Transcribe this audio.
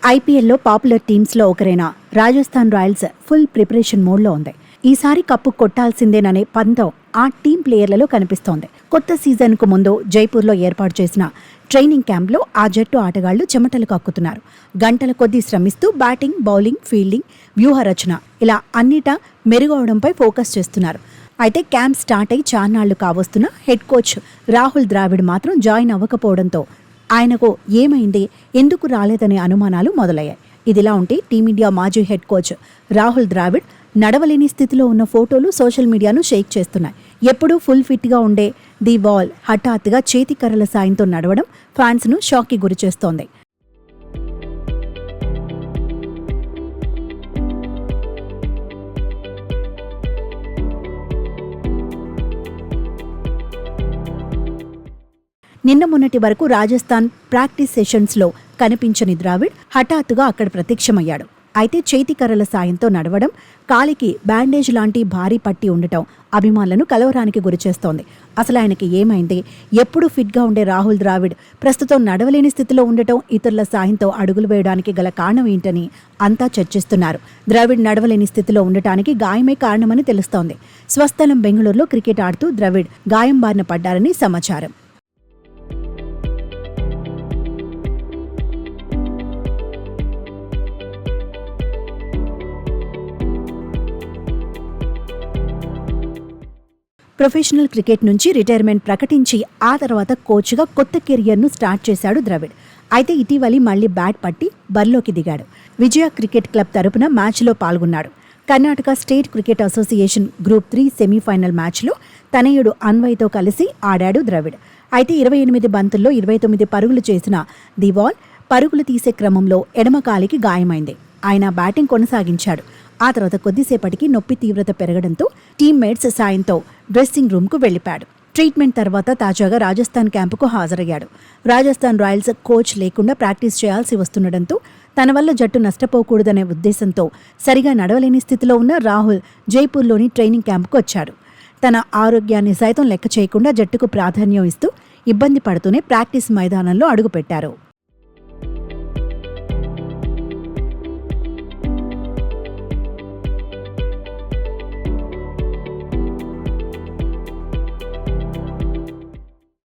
ఐపీఎల్లో పాపులర్ టీమ్స్లో ఒకరైన Rajasthan Royals full preparation మోడ్లో ఉంది. ఈసారి కప్పు కొట్టాల్సిందేననే పంతం ఆ టీం ప్లేయర్లలో కనిపిస్తోంది. కొత్త సీజన్కు ముందు జైపూర్లో ఏర్పాటు చేసిన ట్రైనింగ్ క్యాంప్లో ఆ జట్టు ఆటగాళ్లు చెమటలు కక్కుతున్నారు. గంటల కొద్దీ శ్రమిస్తూ బ్యాటింగ్, బౌలింగ్, ఫీల్డింగ్, వ్యూహరచన ఇలా అన్నిటా మెరుగవడంపై ఫోకస్ చేస్తున్నారు. అయితే క్యాంప్ స్టార్ట్ అయి చాన్నాళ్లు కావస్తున్న హెడ్ కోచ్ రాహుల్ ద్రావిడ్ మాత్రం జాయిన్ అవ్వకపోవడంతో ఆయనకు ఏమైంది, ఎందుకు రాలేదనే అనుమానాలు మొదలయ్యాయి. ఇదిలా ఉంటే టీమిండియా మాజీ హెడ్ కోచ్ రాహుల్ ద్రావిడ్ నడవలేని స్థితిలో ఉన్న ఫోటోలు సోషల్ మీడియాను షేక్ చేస్తున్నాయి. ఎప్పుడూ ఫుల్ ఫిట్గా ఉండే ది బాల్ హఠాత్తుగా చేతికర్రల సాయంతో నడవడం ఫ్యాన్స్ను షాక్కి గురిచేస్తోంది. నిన్న మొన్నటి వరకు రాజస్థాన్ ప్రాక్టీస్ సెషన్స్లో కనిపించని ద్రావిడ్ హఠాత్తుగా అక్కడ ప్రత్యక్షమయ్యాడు. అయితే చేతికర్రల సాయంతో నడవడం, కాలికి బ్యాండేజ్ లాంటి భారీ పట్టి ఉండటం అభిమానులను కలవరానికి గురిచేస్తోంది. అసలు ఆయనకి ఏమైంది? ఎప్పుడు ఫిట్గా ఉండే రాహుల్ ద్రావిడ్ ప్రస్తుతం నడవలేని స్థితిలో ఉండటం, ఇతరుల సాయంతో అడుగులు వేయడానికి గల కారణం ఏంటని అంతా చర్చిస్తున్నారు. ద్రావిడ్ నడవలేని స్థితిలో ఉండటానికి గాయమే కారణమని తెలుస్తోంది. స్వస్థలం బెంగళూరులో క్రికెట్ ఆడుతూ ద్రావిడ్ గాయం బారిన పడ్డారని సమాచారం. ప్రొఫెషనల్ క్రికెట్ నుంచి రిటైర్మెంట్ ప్రకటించి ఆ తర్వాత కోచ్గా కొత్త కెరియర్ను స్టార్ట్ చేశాడు ద్రవిడ్. అయితే ఇటీవలి మళ్లీ బ్యాట్ పట్టి బరిలోకి దిగాడు. విజయ క్రికెట్ క్లబ్ తరపున మ్యాచ్లో పాల్గొన్నాడు. Karnataka state cricket association group 3 semi-final మ్యాచ్లో తనయుడు అన్వయ్తో కలిసి ఆడాడు ద్రవిడ్. అయితే 28 బంతుల్లో 29 పరుగులు చేసిన ది బాల్ పరుగులు తీసే క్రమంలో ఎడమ కాలికి గాయమైంది. ఆయన బ్యాటింగ్ కొనసాగించాడు. ఆ తర్వాత కొద్దిసేపటికి నొప్పి తీవ్రత పెరగడంతో టీమ్మేట్స్ సాయంతో డ్రెస్సింగ్ రూమ్కు వెళ్లిపాడు. ట్రీట్మెంట్ తర్వాత తాజాగా రాజస్థాన్ క్యాంపుకు హాజరయ్యాడు. రాజస్థాన్ రాయల్స్ కోచ్ లేకుండా ప్రాక్టీస్ చేయాల్సి వస్తుండటంతో తన వల్ల జట్టు నష్టపోకూడదనే ఉద్దేశంతో సరిగా నడవలేని స్థితిలో ఉన్న రాహుల్ జైపూర్లోని ట్రైనింగ్ క్యాంపుకు వచ్చాడు. తన ఆరోగ్యాన్ని సైతం లెక్క చేయకుండా జట్టుకు ప్రాధాన్యం ఇస్తూ ఇబ్బంది పడుతూనే ప్రాక్టీస్ మైదానంలో అడుగుపెట్టారు.